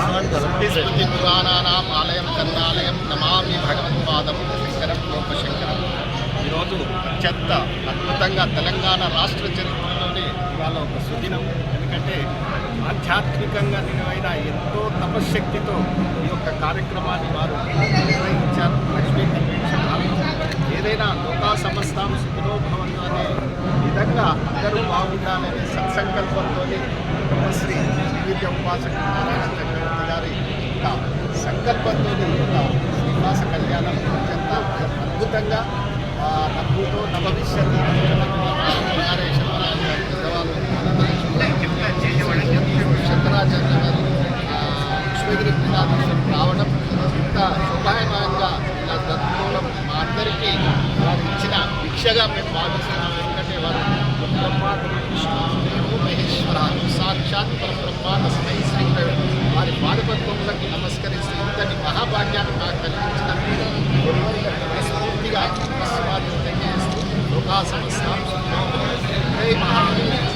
స్మృతి పురాణానాం ఆలయం కరుణాలయం నమామి భగవత్పాదం శంకరం లోకశంకరం. ఈరోజు అత్యంత అద్భుతంగా తెలంగాణ రాష్ట్ర చరిత్రలోనే ఇవాళ ఒక సుదినం. ఎందుకంటే ఆధ్యాత్మికంగా నిలవైన ఎంతో తపశ్శక్తితో ఈ యొక్క కార్యక్రమాన్ని వారు నిర్వహించారు. లక్ష్మీ కన్వెన్షన్ ఏదైనా లోకా సమస్తాం సుఖినో భవంతు అనే విధంగా అందరూ బాగుండాలనే సత్సంకల్పంతో శ్రీ విద్య ఉపాసక నారాయణ చక్రవర్తి గారి సంకల్పంతో శ్రీనివాస కళ్యాణం అత్యంత అద్భుతంగా నవ్వుతో నభవిష్యత్ శంకరాచార్య గారు విశ్వగిరి పీఠాధీశం రావడం ఇంత శోభాయమానంగా ఇలా జరుపుకోవడం మా అందరికీ వారు ఇచ్చిన భిక్షగా మేము భావిస్తున్నాం. ఎందుకంటే వారు బ్రహ్మ విష్ణు మహేశ్వర సాక్షాత్ పరబ్రహ్మ తస్మై శ్రీ వారి పాదపద్మములకు నమస్కరిస్తూ ఇంతటి మహాభాగ్యాన్ని నాకు కలిగించినందుకు మనస్ఫూర్తిగా ఆశీర్వాదం తెలియజేస్తూ లోకా సమస్త జై మహాదేవ్.